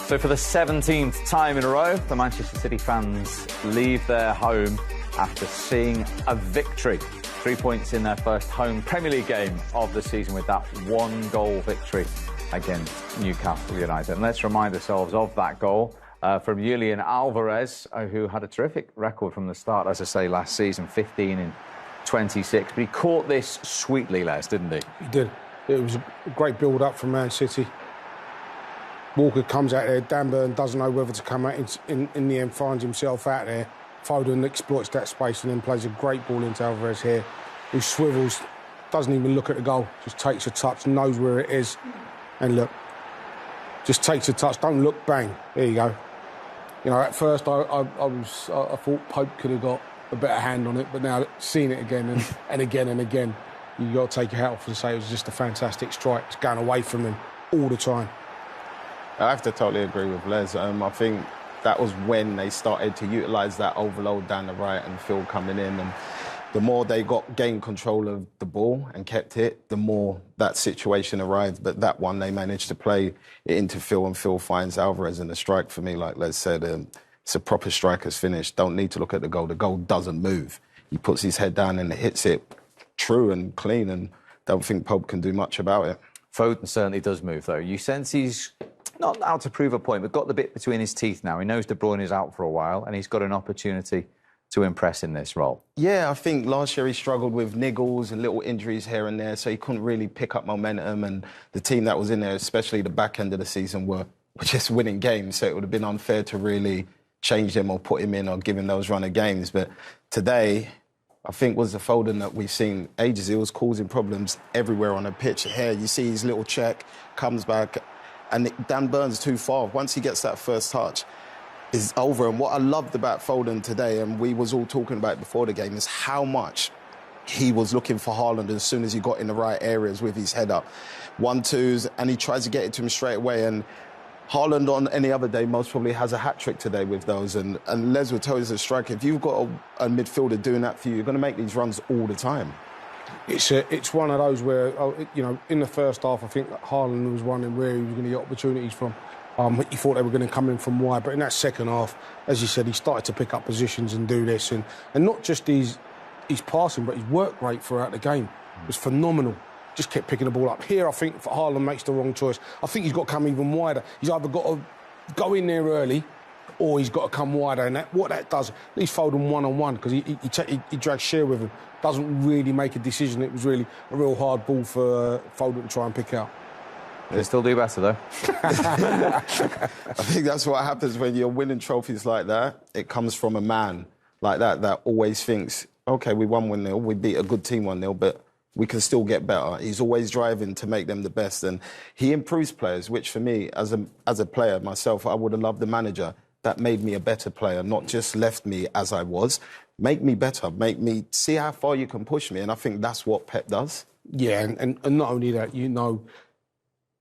So for the 17th time in a row, the Manchester City fans leave their home after seeing a victory. 3 points in their first home Premier League game of the season with that one-goal victory against Newcastle United. And let's remind ourselves of that goal from Julian Alvarez, who had a terrific record from the start, as I say, last season, 15 in 26. But he caught this sweetly, Les, didn't he? He did. It was a great build-up from Man City. Walker comes out there, Dan Burn doesn't know whether to come out, in the end finds himself out there. Foden exploits that space and then plays a great ball into Alvarez here, who swivels, doesn't even look at the goal, just takes a touch, knows where it is, and look, just takes a touch, don't look, bang, there you go. You know, at first I thought Pope could have got a better hand on it, but now seeing it again and again and again, you've got to take your hat off and say it was just a fantastic strike. It's going away from him all the time. I have to totally agree with Les. I think that was when they started to utilise that overload down the right and Phil coming in. And the more they gained control of the ball and kept it, the more that situation arrived. But that one, they managed to play it into Phil, and Phil finds Alvarez in the strike. For me, like Les said, it's a proper striker's finish. Don't need to look at the goal. The goal doesn't move. He puts his head down and hits it true and clean, and don't think Pope can do much about it. Foden certainly does move, though. You sense he's not out to prove a point, but got the bit between his teeth now. He knows De Bruyne is out for a while, and he's got an opportunity to impress in this role. Yeah, I think last year he struggled with niggles and little injuries here and there, so he couldn't really pick up momentum, and the team that was in there, especially the back end of the season, were just winning games, so it would have been unfair to really change him or put him in or give him those run of games. But today, I think, was the Foden that we've seen ages. He was causing problems everywhere on the pitch. Here, you see his little check, comes back, and Dan Burn's too far. Once he gets that first touch, it's over. And what I loved about Foden today, and we was all talking about it before the game, is how much he was looking for Haaland as soon as he got in the right areas with his head up. 1-2s, and he tries to get it to him straight away. And Haaland on any other day most probably has a hat-trick today with those. And Les will tell you as a striker, if you've got a midfielder doing that for you, you're going to make these runs all the time. It's one of those where, you know, in the first half, I think Haaland was running where he was going to get opportunities from. He thought they were going to come in from wide, but in that second half, as you said, he started to pick up positions and do this. And not just his passing, but his work rate throughout the game was phenomenal. Just kept picking the ball up. Here, I think Haaland makes the wrong choice. I think he's got to come even wider. He's either got to go in there early or he's got to come wider. And what that does, at least Foden one-on-one, because he drags Shearer with him, doesn't really make a decision. It was really a real hard ball for Foden to try and pick out. They still do better, though. I think that's what happens when you're winning trophies like that. It comes from a man like that always thinks, OK, we won 1-0, we beat a good team 1-0, but we can still get better. He's always driving to make them the best, and he improves players, which for me, as a player myself, I would have loved a manager that made me a better player, not just left me as I was. Make me better, make me see how far you can push me, and I think that's what Pep does. Yeah, and not only that, you know,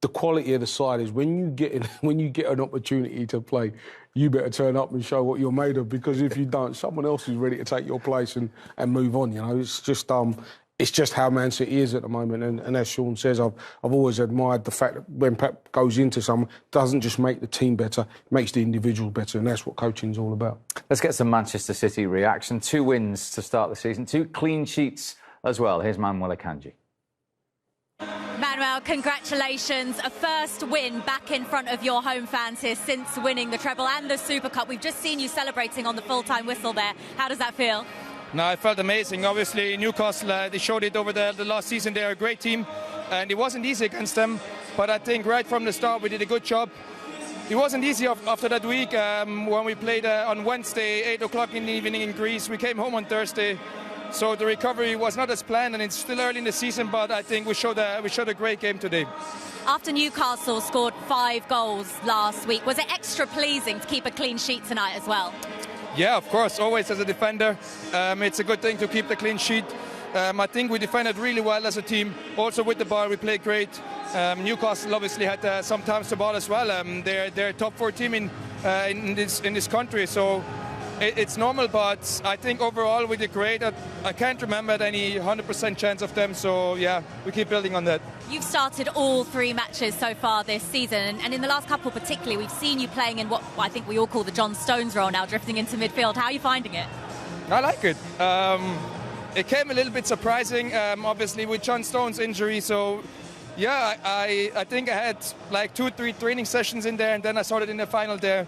the quality of the side is when you get an opportunity to play, you better turn up and show what you're made of, because if you don't, someone else is ready to take your place and move on. You know, it's just how Man City is at the moment. And as Sean says, I've always admired the fact that when Pep goes into someone, doesn't just make the team better, it makes the individual better, and that's what coaching's all about. Let's get some Manchester City reaction. 2 wins to start the season, 2 clean sheets as well. Here's Manuel Akanji. Manuel, congratulations. A first win back in front of your home fans here since winning the treble and the Super Cup. We've just seen you celebrating on the full-time whistle there. How does that feel? No, it felt amazing. Obviously, Newcastle, they showed it over the last season. They're a great team, and it wasn't easy against them. But I think right from the start, we did a good job. It wasn't easy after that week when we played on Wednesday, 8 o'clock in the evening in Greece. We came home on Thursday. So the recovery was not as planned, and it's still early in the season, but I think we showed a great game today. After Newcastle scored 5 goals last week, was it extra pleasing to keep a clean sheet tonight as well? Yeah, of course, always as a defender. It's a good thing to keep the clean sheet. I think we defended really well as a team. Also with the ball, we played great. Newcastle obviously had some times to ball as well. They're a top 4 team in this country, so it's normal, but I think overall we did great. I can't remember any 100% chance of them, so yeah, we keep building on that. You've started all 3 matches so far this season, and in the last couple particularly, we've seen you playing in what I think we all call the John Stones role now, drifting into midfield. How are you finding it? I like it. It came a little bit surprising, obviously, with John Stone's injury, so yeah, I think I had like 2-3 training sessions in there, and then I started in the final there.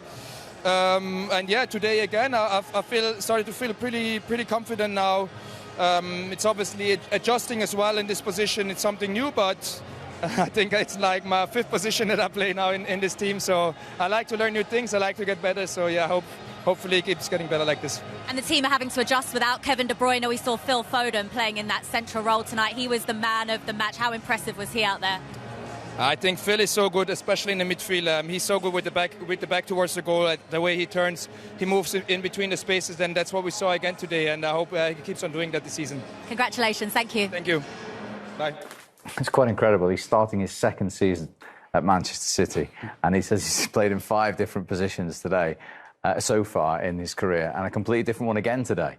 And yeah, today again, I started to feel pretty confident now. It's obviously adjusting as well in this position. It's something new, but I think it's like my 5th position that I play now in this team. So I like to learn new things. I like to get better. So yeah, hopefully it keeps getting better like this. And the team are having to adjust without Kevin De Bruyne. We saw Phil Foden playing in that central role tonight. He was the man of the match. How impressive was he out there? I think Phil is so good, especially in the midfield. He's so good with the back towards the goal. The way he turns, he moves in between the spaces, and that's what we saw again today. And I hope he keeps on doing that this season. Congratulations. Thank you. Thank you. Bye. It's quite incredible. He's starting his 2nd season at Manchester City, and he says he's played in 5 different positions today so far in his career, and a completely different one again today.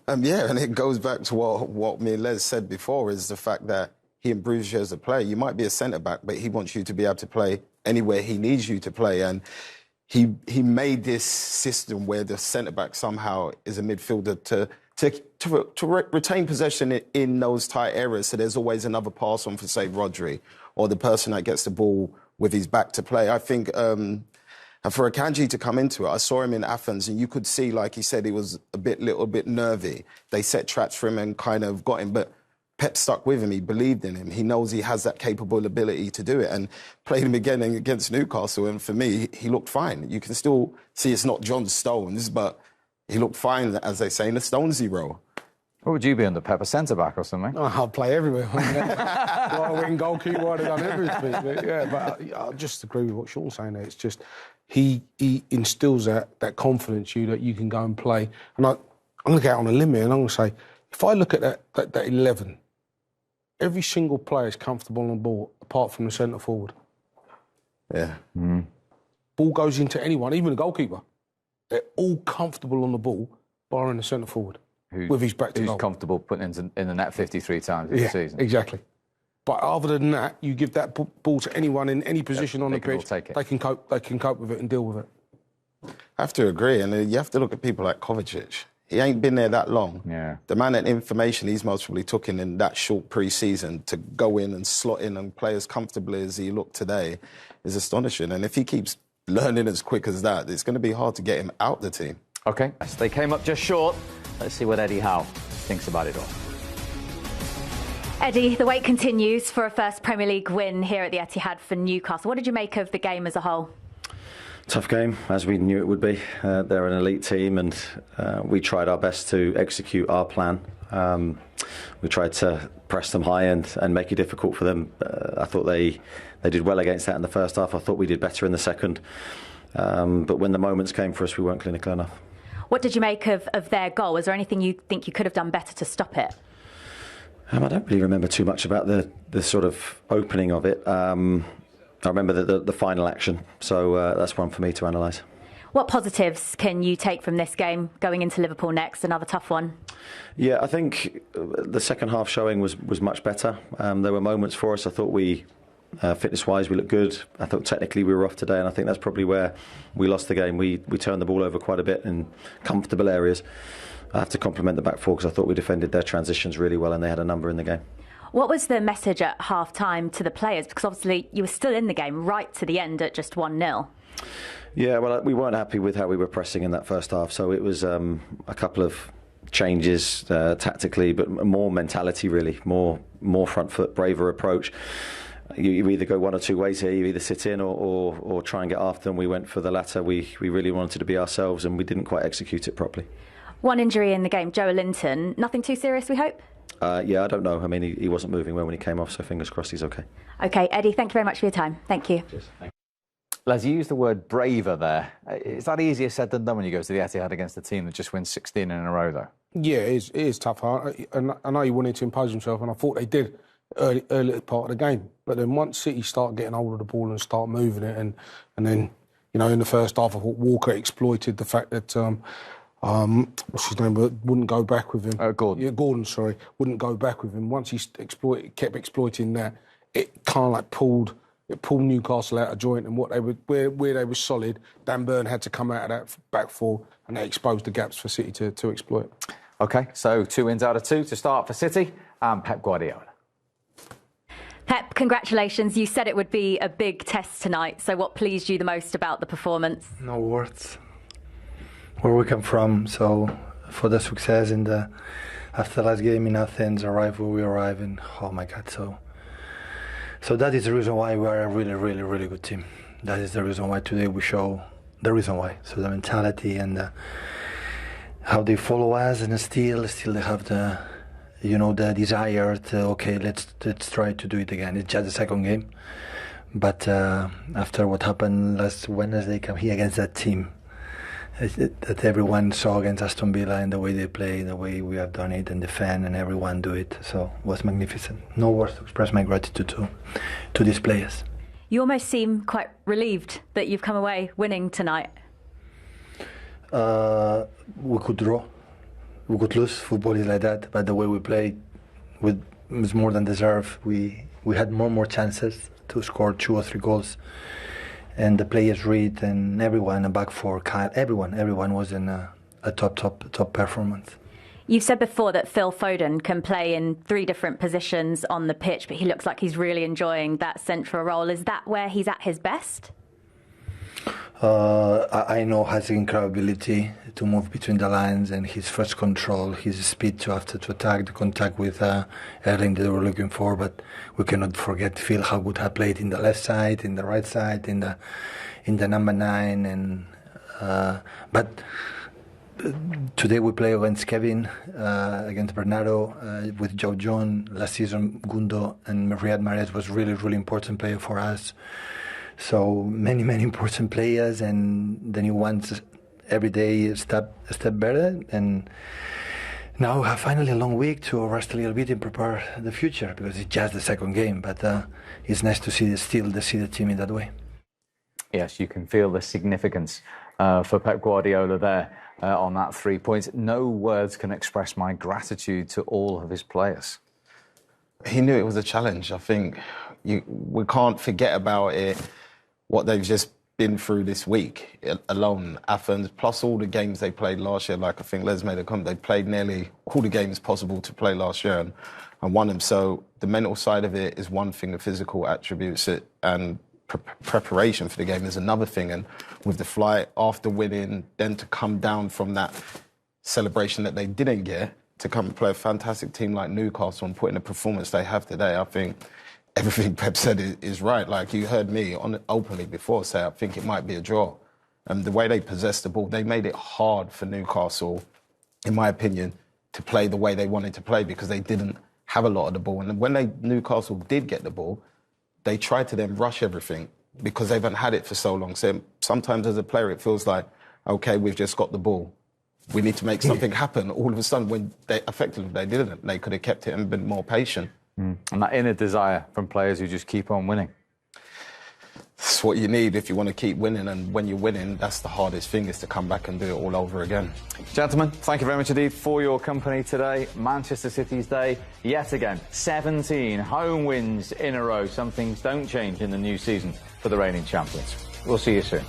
Yeah, and it goes back to what me and Les said before, is the fact that he improves you as a player. You might be a centre-back, but he wants you to be able to play anywhere he needs you to play. And he made this system where the centre-back somehow is a midfielder to retain possession in those tight areas. So there's always another pass on for, say, Rodri, or the person that gets the ball with his back to play. I think for Akanji to come into it, I saw him in Athens, and you could see, like he said, he was little bit nervy. They set traps for him and kind of got him, but Pep stuck with him. He believed in him. He knows he has that capable ability to do it, and played him again against Newcastle. And for me, he looked fine. You can still see it's not John Stones, but he looked fine, as they say, in the Stonesy role. What would you be under Pep? A centre-back or something? Oh, I'll play everywhere. Well, I win goalkeeper, I'd have done everything. But yeah, but I just agree with what Sean's saying there. It's just he instills that confidence in you that you can go and play. And I'm going to get out on a limb here, and I'm going to say, if I look at that 11, every single player is comfortable on the ball, apart from the centre forward. Yeah. Mm. Ball goes into anyone, even the goalkeeper. They're all comfortable on the ball, barring the centre forward. With his back to goal. Who's comfortable putting in the net 53 times this season. Exactly. But other than that, you give that ball to anyone in any position on the pitch, they can cope with it and deal with it. I have to agree, and you have to look at people like Kovacic. He ain't been there that long. Yeah. The amount of information he's most probably took in that short pre-season to go in and slot in and play as comfortably as he looked today is astonishing. And if he keeps learning as quick as that, it's going to be hard to get him out the team. OK, they came up just short. Let's see what Eddie Howe thinks about it all. Eddie, the wait continues for a first Premier League win here at the Etihad for Newcastle. What did you make of the game as a whole? Tough game, as we knew it would be. They're an elite team, and we tried our best to execute our plan. We tried to press them high and make it difficult for them. I thought they did well against that in the first half. I thought we did better in the second. But when the moments came for us, we weren't clinical enough. What did you make of their goal? Was there anything you think you could have done better to stop it? I don't really remember too much about the sort of opening of it. I remember the final action, so that's one for me to analyse. What positives can you take from this game going into Liverpool next, another tough one? Yeah, I think the second half showing was much better. There were moments for us. I thought fitness-wise, we looked good. I thought technically we were off today, and I think that's probably where we lost the game. We turned the ball over quite a bit in comfortable areas. I have to compliment the back four because I thought we defended their transitions really well, and they had a number in the game. What was the message at half-time to the players? Because obviously you were still in the game right to the end at just 1-0. Yeah, well, we weren't happy with how we were pressing in that first half, so it was a couple of changes tactically, but more mentality really, more front foot, braver approach. You either go one or two ways here. You either sit in or try and get after them. We went for the latter. We really wanted to be ourselves, and we didn't quite execute it properly. One injury in the game, Joe Linton. Nothing too serious, we hope? Yeah, I don't know. I mean, he wasn't moving well when he came off, so fingers crossed he's OK. OK, Eddie, thank you very much for your time. Thank you. Cheers. Thank you. Les, you used the word braver there. Is that easier said than done when you go to the Etihad against a team that just wins 16 in a row, though? Yeah, it is tough. And I know he wanted to impose himself, and I thought they did early part of the game. But then once City start getting hold of the ball and start moving it, and then, you know, in the first half, I thought Walker exploited the fact that what's his name? Wouldn't go back with him. Gordon. Yeah, Gordon. Sorry, wouldn't go back with him. Once he kept exploiting that, it kind of like pulled Newcastle out of joint. And what they were, where they were solid, Dan Burn had to come out of that back four, and they exposed the gaps for City to exploit. OK, so 2 wins out of 2 to start for City and Pep Guardiola. Pep, congratulations. You said it would be a big test tonight. So what pleased you the most about the performance? No words. Where we come from, so for the success in the after last game in Athens, arrive where we arrive, and oh my God, so that is the reason why we are a really, really, really good team. That is the reason why today we show the reason why. So the mentality and how they follow us, and still they have the desire to, okay, let's try to do it again. It's just the second game, but after what happened last Wednesday, come here against that team that everyone saw against Aston Villa, and the way they play, the way we have done it, and the fan and everyone do it, so it was magnificent. No words to express my gratitude to these players. You almost seem quite relieved that you've come away winning tonight. We could draw. We could lose. Football is like that. But the way we played was more than deserved. We had more chances to score 2 or 3 goals. And the players read, and everyone, a back four, Kyle, everyone was in a top performance. You've said before that Phil Foden can play in 3 different positions on the pitch, but he looks like he's really enjoying that central role. Is that where he's at his best? I know has incredible ability to move between the lines, and his first control, his speed to attack, the contact with Erling that they were looking for. But we cannot forget Phil, how good he played in the left side, in the right side, in the number 9. And but today we play against Kevin, against Bernardo, with Joe John. Last season, Gundo and Riyad Mahrez was really, really important player for us. So many important players, and then you want every day a step better. And now we have finally a long week to rest a little bit and prepare the future, because it's just the second game. But it's nice to see the team in that way. Yes, you can feel the significance for Pep Guardiola there on that 3 points. No words can express my gratitude to all of his players. He knew it was a challenge. I think we can't forget about it. What they've just been through this week alone, Athens, plus all the games they played last year. Like I think Les made a comment, they played nearly all the games possible to play last year and won them. So the mental side of it is one thing, the physical attributes and preparation for the game is another thing. And with the flight after winning, then to come down from that celebration that they didn't get, to come and play a fantastic team like Newcastle and put in a performance they have today, I think everything Pep said is right. Like you heard me openly before say, I think it might be a draw. And the way they possessed the ball, they made it hard for Newcastle, in my opinion, to play the way they wanted to play, because they didn't have a lot of the ball. And when Newcastle did get the ball, they tried to then rush everything because they haven't had it for so long. So sometimes as a player, it feels like, okay, we've just got the ball. We need to make something happen. All of a sudden, when they didn't. They could have kept it and been more patient. And that inner desire from players who just keep on winning. That's what you need if you want to keep winning. And when you're winning, that's the hardest thing, is to come back and do it all over again. Gentlemen, thank you very much indeed for your company today. Manchester City's day, yet again, 17 home wins in a row. Some things don't change in the new season for the reigning champions. We'll see you soon.